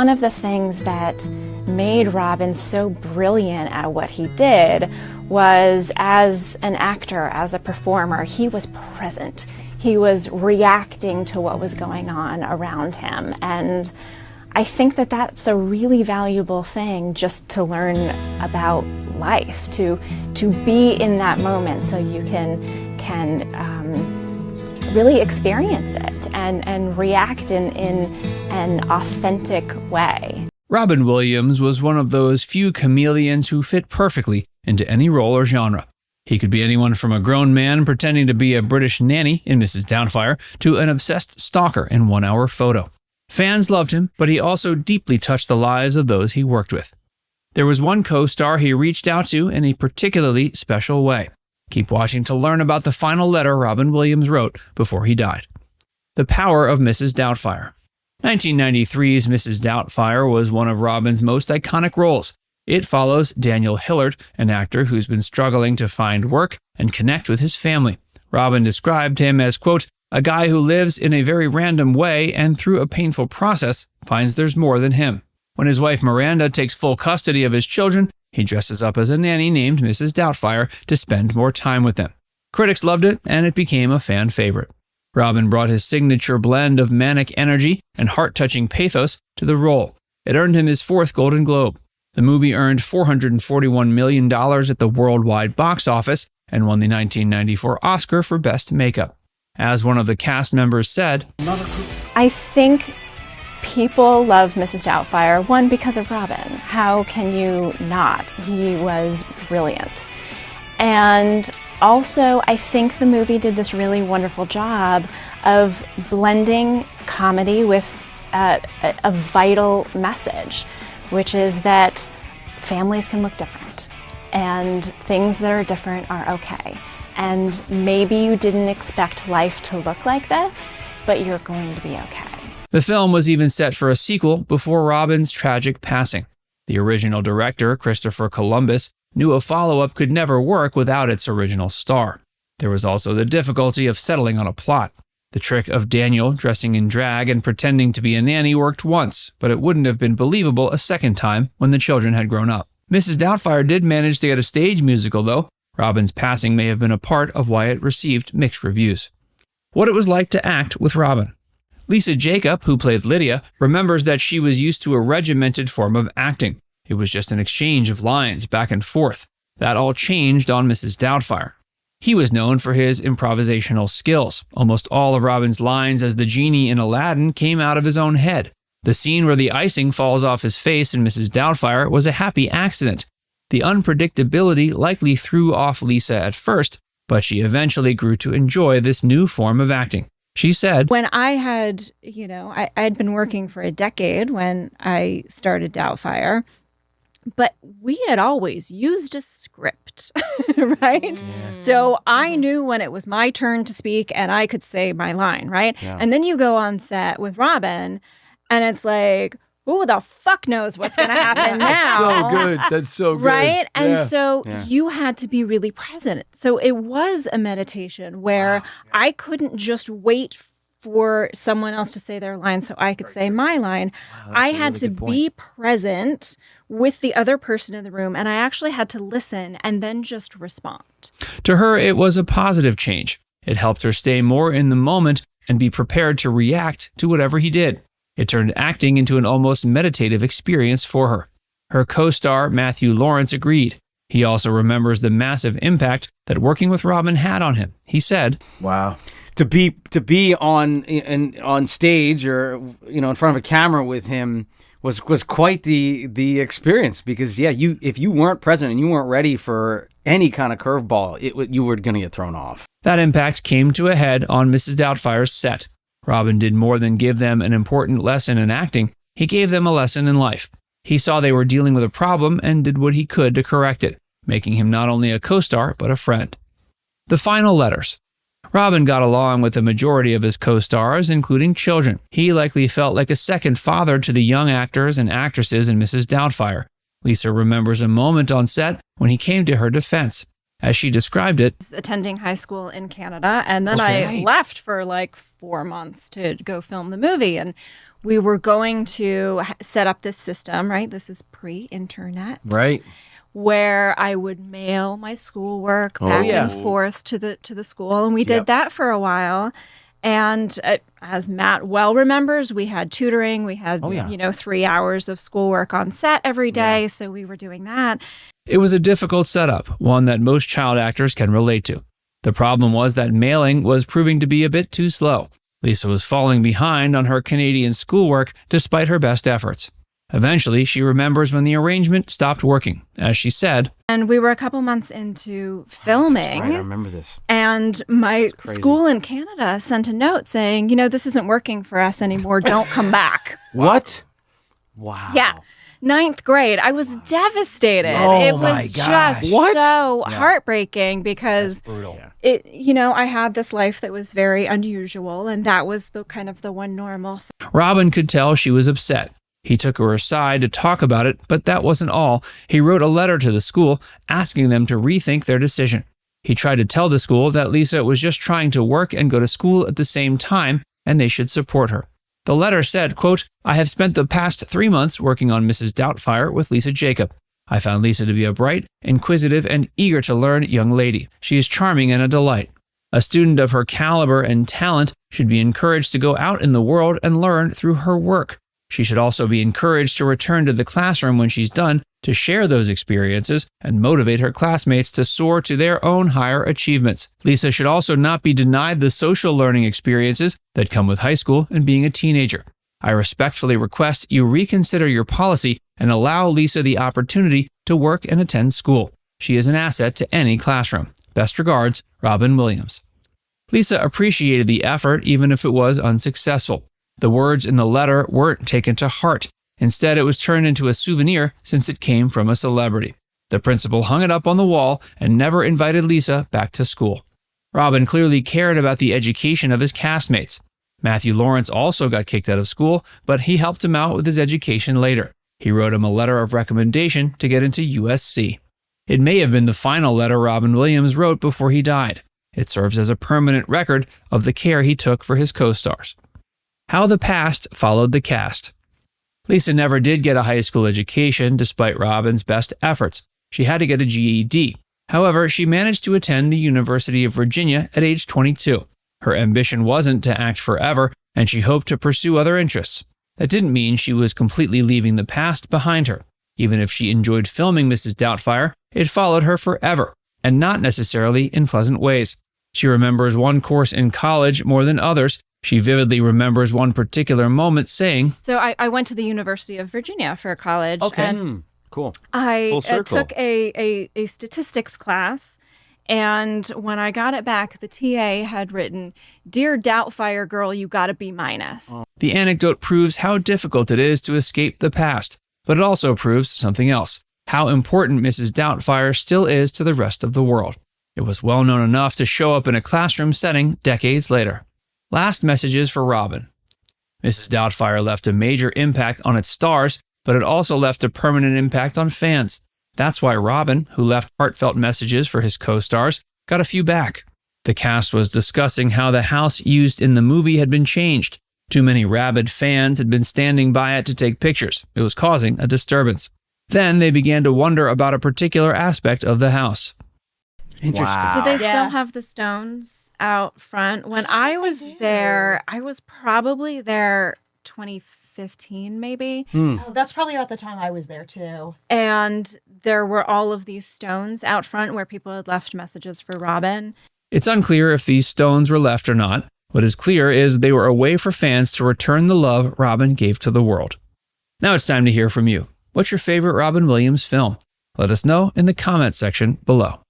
One of the things that made Robin so brilliant at what he did was, as an actor, as a performer, he was present. He was reacting to what was going on around him. And I think that that's a really valuable thing just to learn about life, to be in that moment so you can really experience it and react in an authentic way. Robin Williams was one of those few chameleons who fit perfectly into any role or genre. He could be anyone from a grown man pretending to be a British nanny in Mrs. Doubtfire to an obsessed stalker in 1 Hour Photo. Fans loved him, but he also deeply touched the lives of those he worked with. There was one co-star he reached out to in a particularly special way. Keep watching to learn about the final letter Robin Williams wrote before he died. The Power of Mrs. Doubtfire. 1993's Mrs. Doubtfire was one of Robin's most iconic roles. It follows Daniel Hillard, an actor who's been struggling to find work and connect with his family. Robin described him as, quote, a guy who lives in a very random way and through a painful process finds there's more than him. When his wife Miranda takes full custody of his children, he dresses up as a nanny named Mrs. Doubtfire to spend more time with them. Critics loved it, and it became a fan favorite. Robin brought his signature blend of manic energy and heart-touching pathos to the role. It earned him his 4th Golden Globe. The movie earned $441 million at the worldwide box office and won the 1994 Oscar for Best Makeup. As one of the cast members said, I think people love Mrs. Doubtfire, one, because of Robin. How can you not? He was brilliant. And also, I think the movie did this really wonderful job of blending comedy with a vital message, which is that families can look different and things that are different are okay. And maybe you didn't expect life to look like this, but you're going to be okay. The film was even set for a sequel before Robin's tragic passing. The original director, Christopher Columbus, knew a follow-up could never work without its original star. There was also the difficulty of settling on a plot. The trick of Daniel dressing in drag and pretending to be a nanny worked once, but it wouldn't have been believable a second time when the children had grown up. Mrs. Doubtfire did manage to get a stage musical, though. Robin's passing may have been a part of why it received mixed reviews. What it was like to act with Robin. Lisa Jacob, who played Lydia, remembers that she was used to a regimented form of acting. It was just an exchange of lines back and forth. That all changed on Mrs. Doubtfire. He was known for his improvisational skills. Almost all of Robin's lines as the genie in Aladdin came out of his own head. The scene where the icing falls off his face in Mrs. Doubtfire was a happy accident. The unpredictability likely threw off Lisa at first, but she eventually grew to enjoy this new form of acting. She said, when I had, I had been working for a decade when I started Doubtfire, but we had always used a script, right? So I knew when it was my turn to speak and I could say my line, right? Yeah. And then you go on set with Robin and it's like, who the fuck knows what's going to happen now? So good. That's so good. Right? And so you had to be really present. So it was a meditation where I couldn't just wait for someone else to say their line so I could say my line. I had to be present with the other person in the room, and I actually had to listen and then just respond. To her, it was a positive change. It helped her stay more in the moment and be prepared to react to whatever he did. It turned acting into an almost meditative experience for her. Her co-star, Matthew Lawrence, agreed. He also remembers the massive impact that working with Robin had on him. He said, "Wow, to be on stage or in front of a camera with him was quite the experience, because if you weren't present and you weren't ready for any kind of curveball, you were going to get thrown off." That impact came to a head on Mrs. Doubtfire's set. Robin did more than give them an important lesson in acting. He gave them a lesson in life. He saw they were dealing with a problem and did what he could to correct it, making him not only a co-star, but a friend. The final letters. Robin got along with the majority of his co-stars, including children. He likely felt like a second father to the young actors and actresses in Mrs. Doubtfire. Lisa remembers a moment on set when he came to her defense. As she described it, Attending high school in Canada, and then That's I right. left for like 4 months to go film the movie. And we were going to set up this system, right? This is pre-internet, Right. where I would mail my schoolwork back yeah. and forth to the school, and we Yep. did that for a while. And as Matt well remembers, we had tutoring. We had, yeah. 3 hours of schoolwork on set every day. So we were doing that. it was a difficult setup, one that most child actors can relate to. The problem was that mailing was proving to be a bit too slow. Lisa was falling behind on her Canadian schoolwork despite her best efforts. Eventually, she remembers when the arrangement stopped working. As she said, And we were a couple months into filming. Right, I remember this. And my crazy. school in Canada sent a note saying, this isn't working for us anymore. Don't come back. What? Wow. Yeah. 9th grade. I was devastated. Oh It my was gosh. just What? so heartbreaking because Brutal. I had this life that was very unusual, and that was the kind of the one normal. Robin could tell she was upset. He took her aside to talk about it, but that wasn't all. He wrote a letter to the school asking them to rethink their decision. He tried to tell the school that Lisa was just trying to work and go to school at the same time, and they should support her. The letter said, quote, "I have spent the past 3 months working on Mrs. Doubtfire with Lisa Jacob. I found Lisa to be a bright, inquisitive, and eager to learn young lady. She is charming and a delight. A student of her caliber and talent should be encouraged to go out in the world and learn through her work. She should also be encouraged to return to the classroom when she's done to share those experiences and motivate her classmates to soar to their own higher achievements. Lisa should also not be denied the social learning experiences that come with high school and being a teenager. I respectfully request you reconsider your policy and allow Lisa the opportunity to work and attend school. She is an asset to any classroom. Best regards, Robin Williams." Lisa appreciated the effort even if it was unsuccessful. The words in the letter weren't taken to heart. Instead, it was turned into a souvenir since it came from a celebrity. The principal hung it up on the wall and never invited Lisa back to school. Robin clearly cared about the education of his castmates. Matthew Lawrence also got kicked out of school, but he helped him out with his education later. He wrote him a letter of recommendation to get into USC. It may have been the final letter Robin Williams wrote before he died. It serves as a permanent record of the care he took for his co-stars. How the past followed the cast. Lisa never did get a high school education despite Robin's best efforts. She had to get a GED. However, she managed to attend the University of Virginia at age 22. Her ambition wasn't to act forever, and she hoped to pursue other interests. That didn't mean she was completely leaving the past behind her. Even if she enjoyed filming Mrs. Doubtfire, it followed her forever, and not necessarily in pleasant ways. She remembers one course in college more than others. She vividly remembers one particular moment saying, So I went to the University of Virginia for college. And Cool. I Full circle. took a statistics class, and when I got it back, the TA had written, "Dear Doubtfire girl, you got a B-." The anecdote proves how difficult it is to escape the past, but it also proves something else, how important Mrs. Doubtfire still is to the rest of the world. It was well known enough to show up in a classroom setting decades later. Last messages for Robin. Mrs. Doubtfire left a major impact on its stars, but it also left a permanent impact on fans. That's why Robin, who left heartfelt messages for his co-stars, got a few back. The cast was discussing how the house used in the movie had been changed. Too many rabid fans had been standing by it to take pictures. It was causing a disturbance. Then they began to wonder about a particular aspect of the house. Interesting. Wow. Do they Yeah. still have the stones out front? When I was there, I was probably there 2015 maybe. Oh, that's probably about the time I was there too. And there were all of these stones out front where people had left messages for Robin. It's unclear if these stones were left or not. What is clear is they were a way for fans to return the love Robin gave to the world. Now it's time to hear from you. What's your favorite Robin Williams film? Let us know in the comments section below.